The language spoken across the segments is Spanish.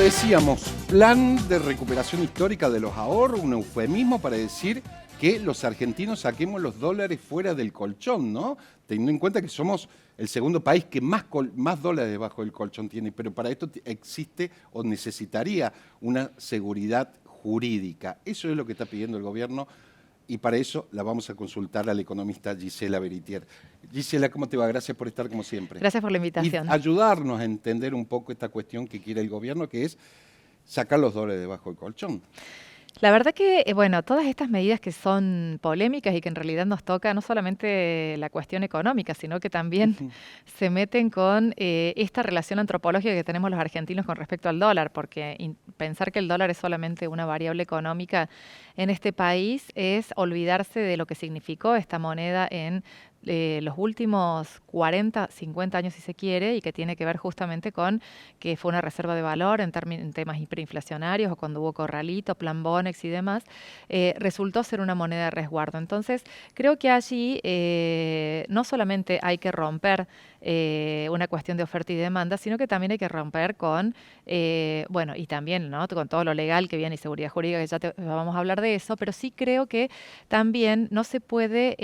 decíamos, plan de recuperación histórica de los ahorros, un eufemismo para decir que los argentinos saquemos los dólares fuera del colchón, ¿no? Teniendo en cuenta que somos el segundo país que más dólares debajo del colchón tiene, pero para esto existe o necesitaría una seguridad jurídica. Eso es lo que está pidiendo el gobierno y para eso la vamos a consultar a la economista Gisela Beritier. Gisela, ¿cómo te va? Gracias por estar como siempre. Gracias por la invitación. Y ayudarnos a entender un poco esta cuestión que quiere el gobierno, que es sacar los dólares debajo del colchón. La verdad que, bueno, todas estas medidas que son polémicas y que en realidad nos toca no solamente la cuestión económica, sino que también se meten con esta relación antropológica que tenemos los argentinos con respecto al dólar, porque pensar que el dólar es solamente una variable económica en este país es olvidarse de lo que significó esta moneda en los últimos 40, 50 años, si se quiere, y que tiene que ver justamente con que fue una reserva de valor en temas hiperinflacionarios o cuando hubo corralito, plan Bonex y demás, resultó ser una moneda de resguardo. Entonces, creo que allí no solamente hay que romper una cuestión de oferta y demanda, sino que también hay que romper con, bueno, y también, ¿no?, con todo lo legal que viene y seguridad jurídica, que ya vamos a hablar de eso, pero sí creo que también no se puede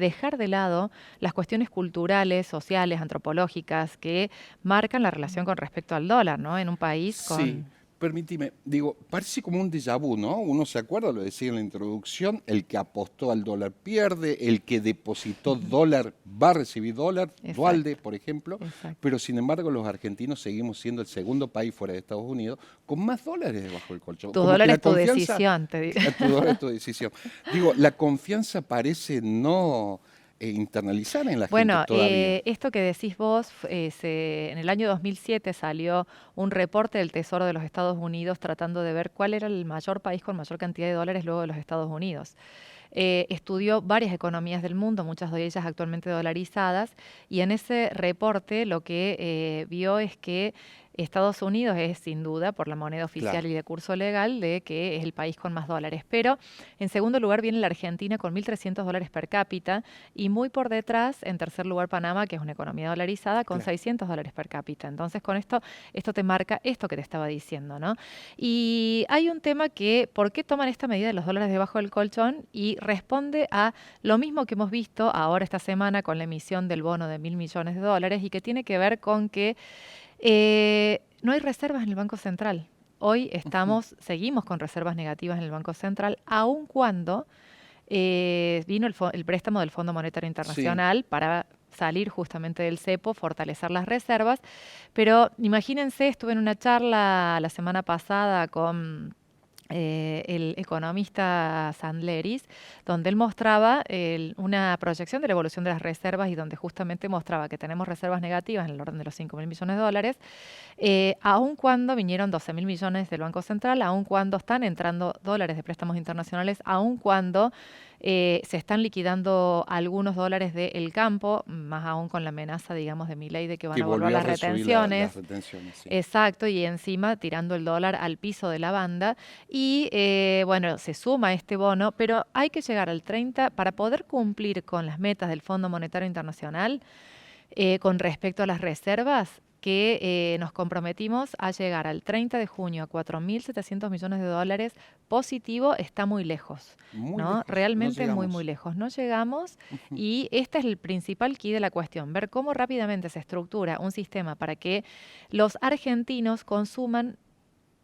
dejar de lado las cuestiones culturales, sociales, antropológicas que marcan la relación con respecto al dólar, ¿no? En un país con... Sí, permíteme, digo, parece como un déjà vu, ¿no? Uno se acuerda, lo decía en la introducción, el que apostó al dólar pierde, el que depositó dólar va a recibir dólar, Exacto. Duhalde, por ejemplo, Exacto. pero sin embargo los argentinos seguimos siendo el segundo país fuera de Estados Unidos con más dólares debajo del colchón. Tu Como dólar que es tu decisión, te digo. Tu dólar es tu decisión. Digo, la confianza parece no internalizar en la gente todavía. Esto que decís vos, en el año 2007 salió un reporte del Tesoro de los Estados Unidos tratando de ver cuál era el mayor país con mayor cantidad de dólares luego de los Estados Unidos. Estudió varias economías del mundo, muchas de ellas actualmente dolarizadas, y en ese reporte lo que vio es que Estados Unidos es sin duda, por la moneda oficial Claro. y de curso legal, de que es el país con más dólares. Pero en segundo lugar viene la Argentina con 1.300 dólares per cápita y muy por detrás, en tercer lugar, Panamá, que es una economía dolarizada, con 600 dólares per cápita. Entonces, con esto te marca esto que te estaba diciendo, ¿no? Y hay un tema que, ¿por qué toman esta medida de los dólares debajo del colchón? Y responde a lo mismo que hemos visto ahora esta semana con la emisión del bono de 1.000 millones de dólares y que tiene que ver con que no hay reservas en el Banco Central. Hoy seguimos con reservas negativas en el Banco Central, aun cuando vino el préstamo del Fondo Monetario Internacional para salir justamente del cepo, fortalecer las reservas. Pero imagínense, estuve en una charla la semana pasada con el economista Sandleris, donde él mostraba una proyección de la evolución de las reservas y donde justamente mostraba que tenemos reservas negativas en el orden de los 5.000 millones de dólares, aun cuando vinieron 12.000 millones del Banco Central, aun cuando están entrando dólares de préstamos internacionales, aun cuando se están liquidando algunos dólares del campo, más aún con la amenaza, digamos, de Milei de que van a volver las retenciones. Exacto, y encima tirando el dólar al piso de la banda. Y bueno, se suma este bono, pero hay que llegar al 30 para poder cumplir con las metas del Fondo Monetario Internacional con respecto a las reservas, que nos comprometimos a llegar al 30 de junio a 4.700 millones de dólares positivo, está muy lejos, ¿no? Realmente no muy, muy lejos. No llegamos y este es el principal key de la cuestión, ver cómo rápidamente se estructura un sistema para que los argentinos consuman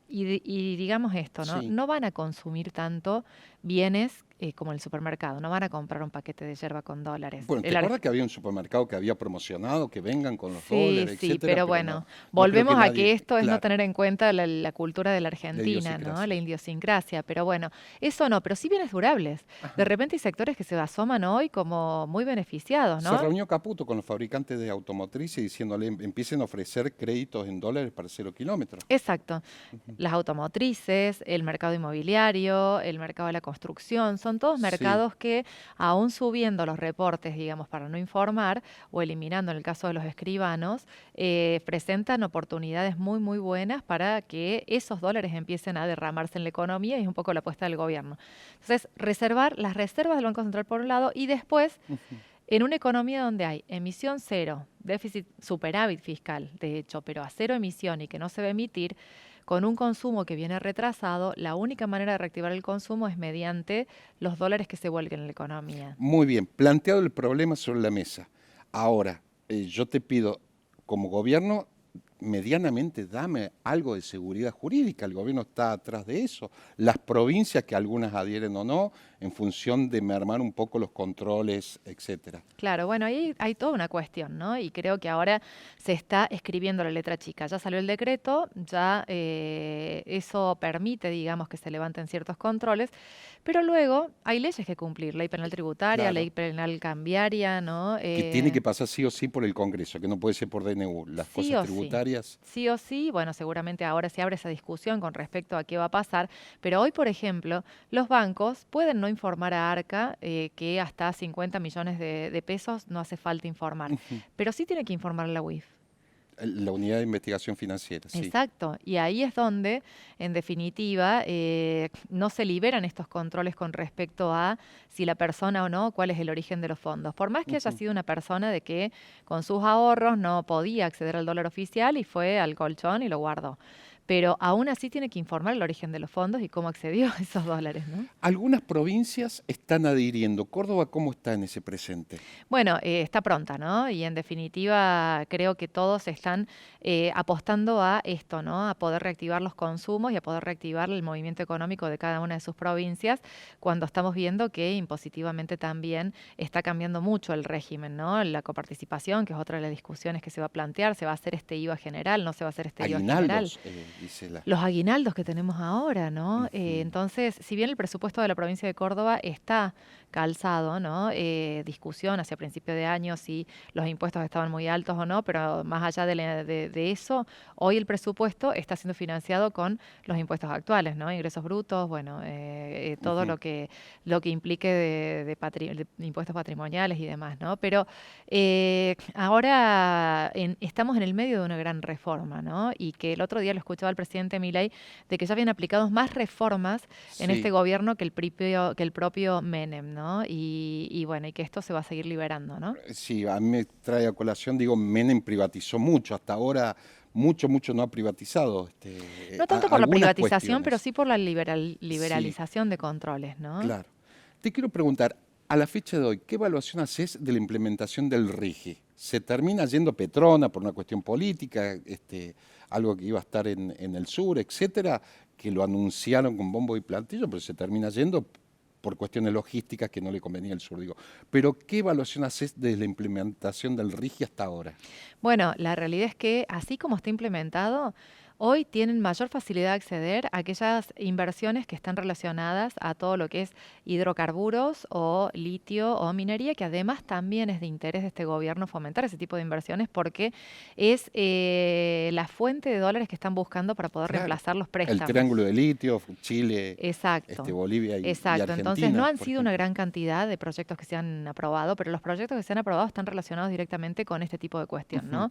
y digamos esto, ¿no? No van a consumir tanto bienes como el supermercado, no van a comprar un paquete de yerba con dólares. Bueno, ¿te acuerdas que había un supermercado que había promocionado que vengan con los dólares, sí, etcétera? pero bueno, volvemos a que esto es no tener en cuenta la cultura de la Argentina, ¿no? La idiosincrasia, pero bueno, eso no, pero sí bienes durables. De repente hay sectores que se asoman hoy como muy beneficiados, ¿no? Se reunió Caputo con los fabricantes de automotrices diciéndole empiecen a ofrecer créditos en dólares para 0 kilómetros. Exacto. Las automotrices, el mercado inmobiliario, el mercado de la construcción, son todos mercados que, aún subiendo los reportes, digamos, para no informar, o eliminando en el caso de los escribanos, presentan oportunidades muy, muy buenas para que esos dólares empiecen a derramarse en la economía y es un poco la apuesta del gobierno. Entonces, reservar las reservas del Banco Central por un lado y después, en una economía donde hay emisión cero, déficit, superávit fiscal, de hecho, pero a cero emisión y que no se va a emitir, con un consumo que viene retrasado, la única manera de reactivar el consumo es mediante los dólares que se vuelquen en la economía. Muy bien, planteado el problema sobre la mesa. Ahora, yo te pido, como gobierno, medianamente dame algo de seguridad jurídica. El gobierno está atrás de eso. Las provincias, que algunas adhieren o no, en función de mermar un poco los controles, etcétera. Claro, bueno, ahí hay toda una cuestión, ¿no? Y creo que ahora se está escribiendo la letra chica. Ya salió el decreto, ya eso permite, digamos, que se levanten ciertos controles, pero luego hay leyes que cumplir, ley penal tributaria, Claro. ley penal cambiaria, ¿no? Que tiene que pasar sí o sí por el Congreso, que no puede ser por DNU. Las Sí cosas o sí. tributarias. Sí o sí, bueno, seguramente ahora se abre esa discusión con respecto a qué va a pasar, pero hoy, por ejemplo, los bancos pueden no informar a Arca que hasta 50 millones de pesos no hace falta informar, Ujú. pero sí tiene que informar a la UIF. La unidad de investigación financiera, sí. Exacto, y ahí es donde, en definitiva, no se liberan estos controles con respecto a si la persona o no, cuál es el origen de los fondos. Por más que haya Ujú. sido una persona de que con sus ahorros no podía acceder al dólar oficial y fue al colchón y lo guardó. Pero aún así tiene que informar el origen de los fondos y cómo accedió a esos dólares, ¿no? Algunas provincias están adhiriendo. ¿Córdoba cómo está en ese presente? Bueno, está pronta, ¿no? Y en definitiva creo que todos están apostando a esto, ¿no? A poder reactivar los consumos y a poder reactivar el movimiento económico de cada una de sus provincias, cuando estamos viendo que impositivamente también está cambiando mucho el régimen, ¿no? La coparticipación, que es otra de las discusiones que se va a plantear, ¿se va a hacer este IVA general? ¿No se va a hacer este IVA general? Aguinaldos, dice la. Los aguinaldos que tenemos ahora, ¿no? Ujú. Entonces, si bien el presupuesto de la provincia de Córdoba está calzado, ¿no? Discusión hacia principio de año si los impuestos estaban muy altos o no, pero más allá de eso, hoy el presupuesto está siendo financiado con los impuestos actuales, ¿no? Ingresos brutos, bueno, todo Ujú. lo que implique de impuestos patrimoniales y demás, ¿no? Pero ahora estamos en el medio de una gran reforma, ¿no? Y que el otro día lo escuchaba el presidente Milei de que ya habían aplicado más reformas en este Sí. gobierno que el propio Menem, ¿no? Y bueno, y que esto se va a seguir liberando, ¿no? Sí, a mí me trae a colación, digo, Menem privatizó mucho. Hasta ahora, mucho no ha privatizado No tanto por la algunas privatización, pero cuestiones. sí por la Sí, liberalización de controles, ¿no? claro. Te quiero preguntar, a la fecha de hoy, ¿qué evaluación haces de la implementación del RIGI? ¿Se termina yendo Petrona por una cuestión política, algo que iba a estar en el sur, etcétera, que lo anunciaron con bombo y platillo, pero se termina yendo por cuestiones logísticas que no le convenía al sur, digo? Pero ¿qué evaluación haces de la implementación del RIGI hasta ahora? Bueno, la realidad es que así como está implementado, hoy tienen mayor facilidad de acceder a aquellas inversiones que están relacionadas a todo lo que es hidrocarburos o litio o minería, que además también es de interés de este gobierno fomentar ese tipo de inversiones porque es la fuente de dólares que están buscando para poder Claro. reemplazar los El préstamos. triángulo de litio, Chile, Exacto, Bolivia y exacto. Entonces no Argentina, han por sido una ejemplo. gran cantidad de proyectos que se han aprobado, pero los proyectos que se han aprobado están relacionados directamente con este tipo de cuestión, Ujú. ¿no?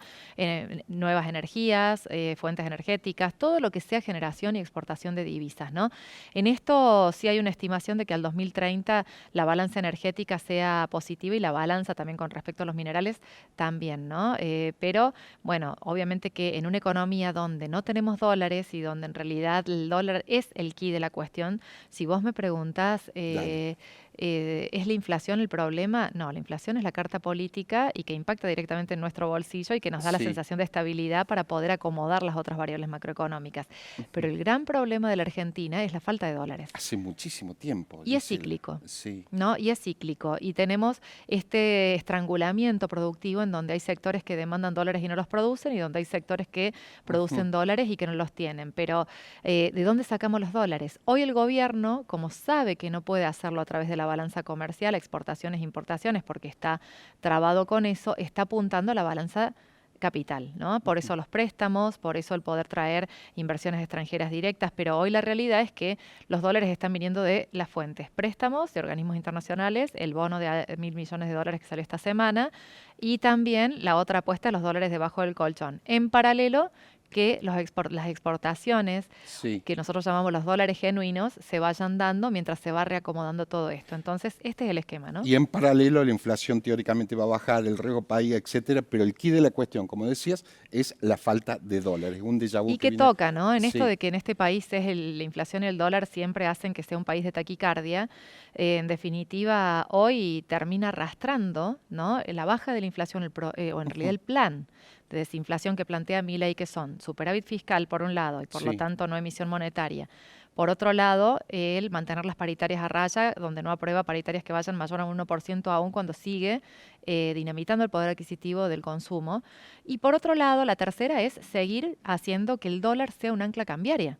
Nuevas energías, fuentes energéticas, todo lo que sea generación y exportación de divisas, ¿no? En esto sí hay una estimación de que al 2030 la balanza energética sea positiva y la balanza también con respecto a los minerales también, ¿no? Pero bueno, obviamente que en una economía donde no tenemos dólares y donde en realidad el dólar es el key de la cuestión, si vos me preguntás, Dale. ¿es la inflación el problema? No, la inflación es la carta política y que impacta directamente en nuestro bolsillo y que nos da la Sí. sensación de estabilidad para poder acomodar las otras variables macroeconómicas. Ujú. Pero el gran problema de la Argentina es la falta de dólares. Hace muchísimo tiempo, Y es Gisela. cíclico. Sí. ¿No? Y es cíclico. Y tenemos este estrangulamiento productivo en donde hay sectores que demandan dólares y no los producen y donde hay sectores que Ujú. producen dólares y que no los tienen. Pero ¿de dónde sacamos los dólares? Hoy el gobierno, como sabe que no puede hacerlo a través de la balanza comercial, exportaciones e importaciones, porque está trabado con eso, está apuntando a la balanza capital, ¿no? Por Ujú. eso los préstamos, por eso el poder traer inversiones extranjeras directas, pero hoy la realidad es que los dólares están viniendo de las fuentes, préstamos de organismos internacionales, el bono de 1.000 millones de dólares que salió esta semana y también la otra apuesta, los dólares debajo del colchón. En paralelo, que las exportaciones, Sí. que nosotros llamamos los dólares genuinos, se vayan dando mientras se va reacomodando todo esto. Entonces, este es el esquema, ¿no? Y en paralelo la inflación teóricamente va a bajar, el riesgo país, etcétera, pero el quid de la cuestión, como decías, es la falta de dólares, un déjà vu Y que viene- toca, ¿no? En Sí. esto de que en este país la inflación y el dólar siempre hacen que sea un país de taquicardia. En definitiva, hoy termina arrastrando, ¿no? La baja de la inflación, o en realidad el plan de desinflación que plantea Milei, que son superávit fiscal por un lado y por lo Sí. tanto no emisión monetaria. Por otro lado, el mantener las paritarias a raya, donde no aprueba paritarias que vayan mayor a un 1% aún cuando sigue dinamitando el poder adquisitivo del consumo. Y por otro lado, la tercera es seguir haciendo que el dólar sea un ancla cambiaria.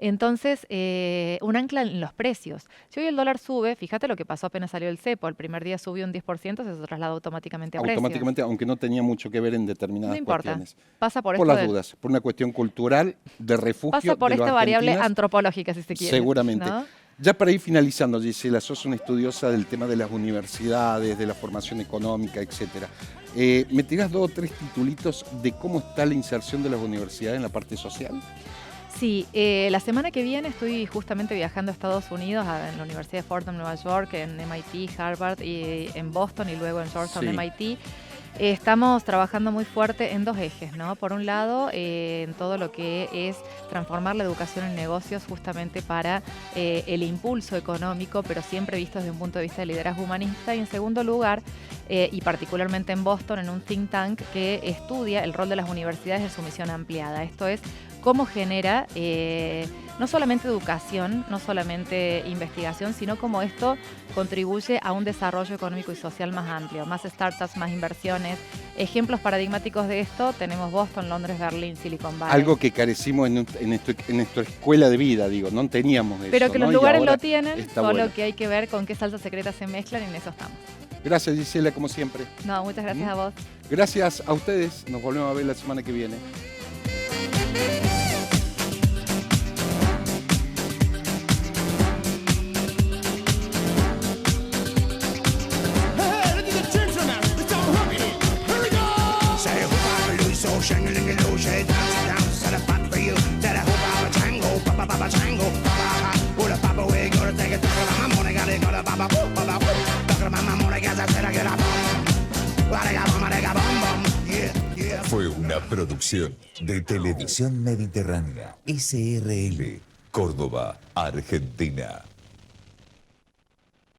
Entonces, un ancla en los precios. Si hoy el dólar sube, fíjate lo que pasó apenas salió el cepo, el primer día subió un 10%, se traslada automáticamente a precios. Automáticamente, aunque no tenía mucho que ver en determinadas No importa, cuestiones. pasa por Por esto las dudas, por una cuestión cultural de refugio pasa por de los esta variable argentinos, antropológica, si se quiere. seguramente. ¿No? Ya para ir finalizando, Gisela, sos una estudiosa del tema de las universidades, de la formación económica, etcétera. ¿Me tirás 2 o 3 titulitos de cómo está la inserción de las universidades en la parte social? Sí, la semana que viene estoy justamente viajando a Estados Unidos, en la Universidad de Fordham, Nueva York, en MIT, Harvard, y en Boston y luego en Georgetown, Sí. MIT. Estamos trabajando muy fuerte en 2 ejes, ¿no? Por un lado, en todo lo que es transformar la educación en negocios justamente para el impulso económico, pero siempre visto desde un punto de vista de liderazgo humanista. Y en segundo lugar, y particularmente en Boston, en un think tank que estudia el rol de las universidades en su misión ampliada. Esto es cómo genera no solamente educación, no solamente investigación, sino cómo esto contribuye a un desarrollo económico y social más amplio, más startups, más inversiones. Ejemplos paradigmáticos de esto tenemos Boston, Londres, Berlín, Silicon Valley. Algo que carecimos en nuestra escuela de vida, digo, no teníamos eso. Pero que ¿no? los Y lugares ahora lo tienen, está solo bueno. que hay que ver con qué salsa secreta se mezclan y en eso estamos. Gracias, Gisela, como siempre. No, muchas gracias a vos. Gracias a ustedes. Nos volvemos a ver la semana que viene. Fue una producción de Televisión Mediterránea, SRL, Córdoba, Argentina.